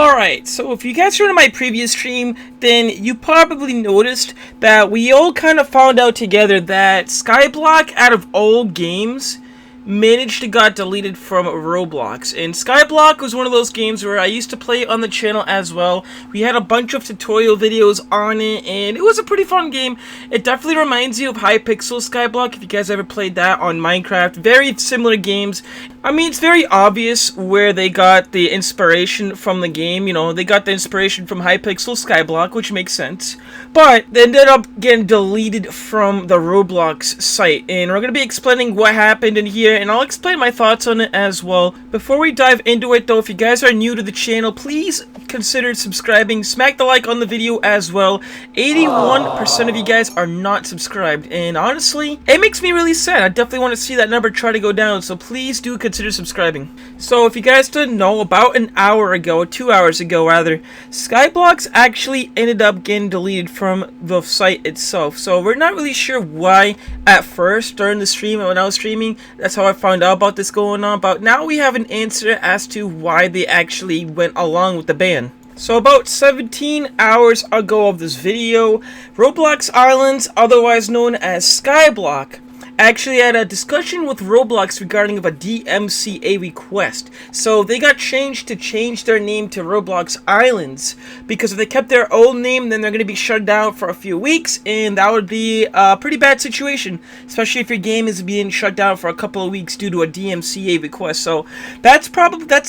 Alright, so if you guys were in my previous stream, then you probably noticed that we all kind of found out together that Skyblock, out of all games, managed to got deleted from Roblox. And Skyblock was one of those games where I used to play on the channel as well. We had a bunch of tutorial videos on it, and it was a pretty fun game. It definitely reminds you of Hypixel Skyblock, if you guys ever played that on Minecraft. Very similar games. I mean, it's very obvious where they got the inspiration from the game. You know, they got the inspiration from Hypixel Skyblock, which makes sense. But they ended up getting deleted from the Roblox site. And we're going to be explaining what happened in here, and I'll explain my thoughts on it as well. Before we dive into it though, if you guys are new to the channel, please consider subscribing. Smack the like on the video as well. 81% of you guys are not subscribed, and honestly, it makes me really sad. I definitely want to see that number try to go down, so please do consider subscribing. So if you guys didn't know, about an hour ago, or 2 hours ago rather, Skyblock actually ended up getting deleted from the site itself. So we're not really sure why at first during the stream, when I was streaming. That's how I found out about this going on, but now we have an answer as to why they actually went along with the ban. So about 17 hours ago of this video, Roblox Islands, otherwise known as Skyblock, actually had a discussion with Roblox regarding of a DMCA request. So they got changed to change their name to Roblox Islands, because if they kept their old name, then they're going to be shut down for a few weeks, and that would be a pretty bad situation, especially if your game is being shut down for a couple of weeks due to a DMCA request. So that's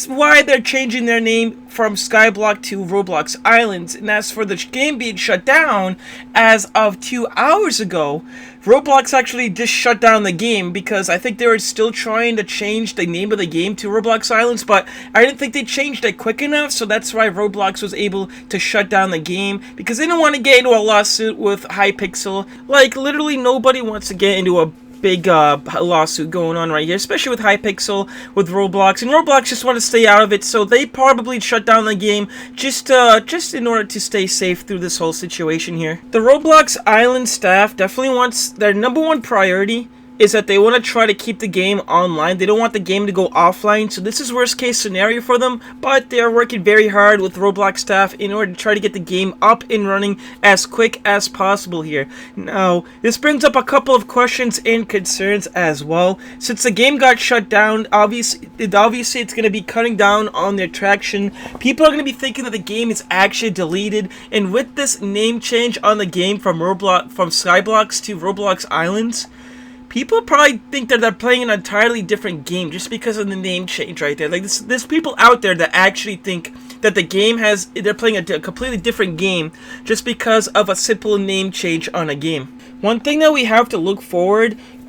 why they're changing their name from Skyblock to Roblox Islands. And as for the game being shut down, as of 2 hours ago, Roblox actually just shut down the game because I think they were still trying to change the name of the game to Roblox Islands, but I didn't think they changed it quick enough, so that's why Roblox was able to shut down the game, because they didn't want to get into a lawsuit with Hypixel. Like, literally nobody wants to get into a big lawsuit going on right here, especially with Hypixel, with Roblox, and Roblox just want to stay out of it, so they probably shut down the game just in order to stay safe through this whole situation here. The Roblox Island staff definitely wants, their number one priority is that they want to try to keep the game online. They don't want the game to go offline, so this is worst case scenario for them, but they are working very hard with Roblox staff in order to try to get the game up and running as quick as possible here. Now, this brings up a couple of questions and concerns as well. Since the game got shut down, obviously it's going to be cutting down on their traction. People are going to be thinking that the game is actually deleted, and with this name change on the game from Skyblock to Roblox Islands, people probably think that they're playing an entirely different game just because of the name change right there. Like, there's people out there that actually think that the game they're playing a completely different game just because of a simple name change on a game. One thing that we have to look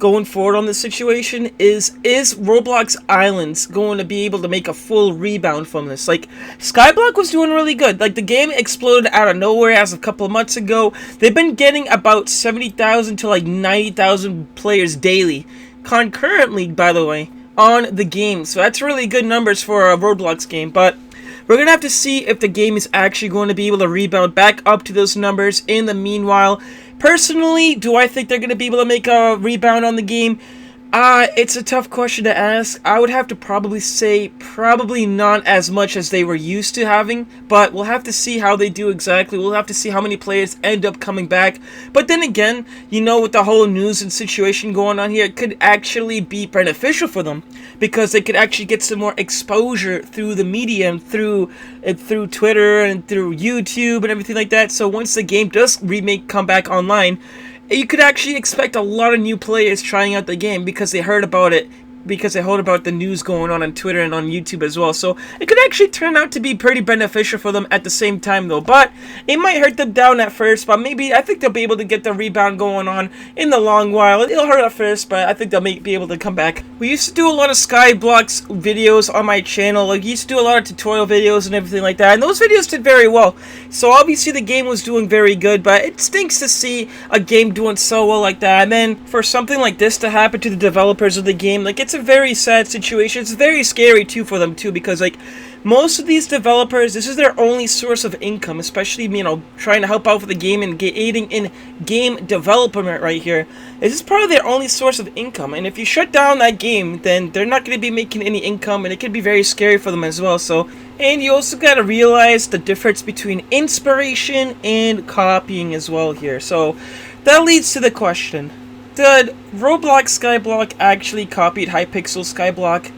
going forward on this situation is Roblox Islands going to be able to make a full rebound from this? Like, Skyblock was doing really good. Like, the game exploded out of nowhere as of a couple of months ago. They've been getting about 70,000 to like 90,000 players daily, concurrently, by the way, on the game. So that's really good numbers for a Roblox game, but we're going to have to see if the game is actually going to be able to rebound back up to those numbers in the meanwhile. Personally, do I think they're going to be able to make a rebound on the game? It's a tough question to ask. I would have to probably say probably not as much as they were used to having, but we'll have to see how they do exactly. We'll have to see how many players end up coming back. But then again, you know, with the whole news and situation going on here, it could actually be beneficial for them, because they could actually get some more exposure through the media and through Twitter and through YouTube and everything like that. So once the game does come back online, you could actually expect a lot of new players trying out the game because they heard about it, because they heard about the news going on Twitter and on YouTube as well. So it could actually turn out to be pretty beneficial for them at the same time though. But it might hurt them down at first, but maybe I think they'll be able to get the rebound going on in the long while. It'll hurt at first, but I think they'll be able to come back. We used to do a lot of Skyblock's videos on my channel. Like, we used to do a lot of tutorial videos and everything like that, and those videos did very well. So obviously the game was doing very good, but it stinks to see a game doing so well like that, and then for something like this to happen to the developers of the game. Like, it's a very sad situation. It's very scary too for them too, because like most of these developers, this is their only source of income, especially, you know, trying to help out with the game and aiding in game development right here. This is probably their only source of income, and if you shut down that game, then they're not going to be making any income, and it could be very scary for them as well. So, and you also got to realize the difference between inspiration and copying as well here. So that leads to the question: did Roblox Skyblock actually copied Hypixel Skyblock?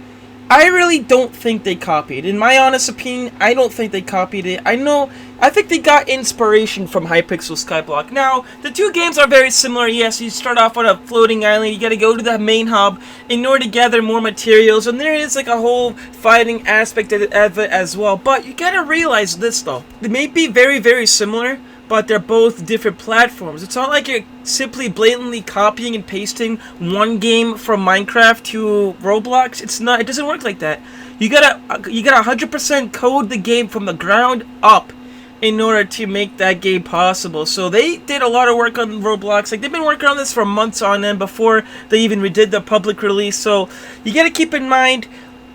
I really don't think they copied. In my honest opinion, I don't think they copied it. I think they got inspiration from Hypixel Skyblock. Now, the two games are very similar. Yes, you start off on a floating island, you gotta go to the main hub in order to gather more materials, and there is like a whole fighting aspect of it as well. But you gotta realize this though. They may be very, very similar, but they're both different platforms. It's not like you're simply blatantly copying and pasting one game from Minecraft to Roblox. It's not. It doesn't work like that. You gotta 100% code the game from the ground up in order to make that game possible. So they did a lot of work on Roblox. Like, they've been working on this for months on end before they even redid the public release. So you gotta keep in mind,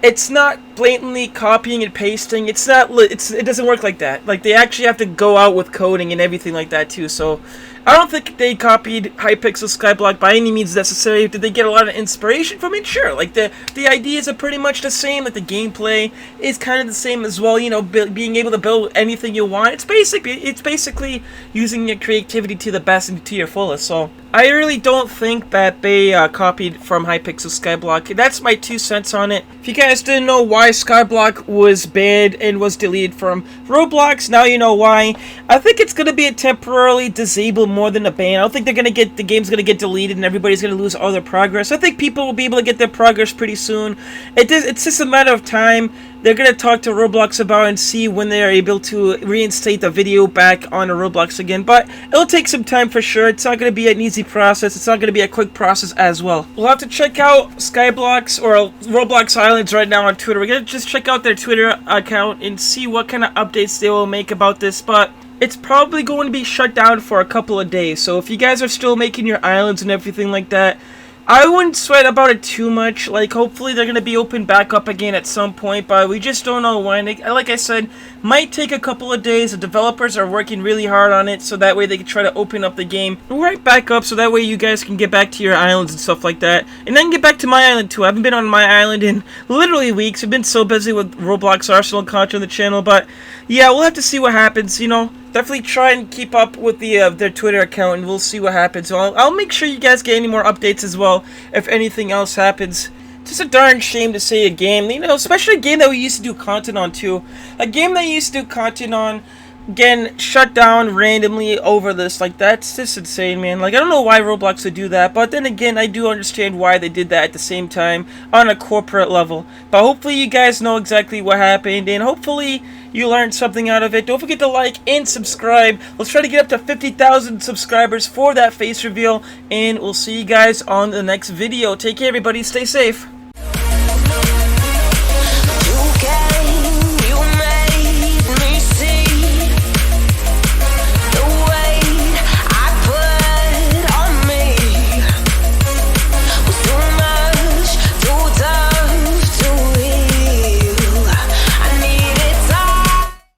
it's not blatantly copying and pasting. It doesn't work like that. Like, they actually have to go out with coding and everything like that too. So I don't think they copied Hypixel Skyblock by any means necessary. Did they get a lot of inspiration from it? Sure. Like, the ideas are pretty much the same. Like, the gameplay is kind of the same as well. You know, being able to build anything you want. It's basically using your creativity to the best and to your fullest. So I really don't think that they copied from Hypixel Skyblock. That's my 2 cents on it. If you guys didn't know why Skyblock was banned and was deleted from Roblox, now you know why. I think it's going to be a temporarily disabled more than a ban. I don't think the game's gonna get deleted and everybody's gonna lose all their progress. I think people will be able to get their progress pretty soon. It's just a matter of time. They're gonna talk to Roblox about and see when they are able to reinstate the video back onto Roblox again. But it'll take some time for sure. It's not gonna be an easy process. It's not gonna be a quick process as well. We'll have to check out Skyblock's or Roblox Islands right now on Twitter. We're gonna just check out their Twitter account and see what kind of updates they will make about this. But it's probably going to be shut down for a couple of days. So if you guys are still making your islands and everything like that, I wouldn't sweat about it too much. Like, hopefully they're going to be open back up again at some point, but we just don't know when. Like I said, might take a couple of days. The developers are working really hard on it, so that way they can try to open up the game right back up, so that way you guys can get back to your islands and stuff like that. And then get back to my island too. I haven't been on my island in literally weeks. I've been so busy with Roblox Arsenal content on the channel, but yeah, we'll have to see what happens, you know. Definitely try and keep up with their Twitter account, and we'll see what happens. So I'll make sure you guys get any more updates as well if anything else happens. Just a darn shame to say a game, you know, especially a game that we used to do content on too. A game that you used to do content on, again, shut down randomly over this. Like, that's just insane, man. Like, I don't know why Roblox would do that, but then again, I do understand why they did that at the same time on a corporate level. But hopefully you guys know exactly what happened, and hopefully you learned something out of it. Don't forget to like and subscribe. Let's try to get up to 50,000 subscribers for that face reveal, and we'll see you guys on the next video. Take care, everybody. Stay safe.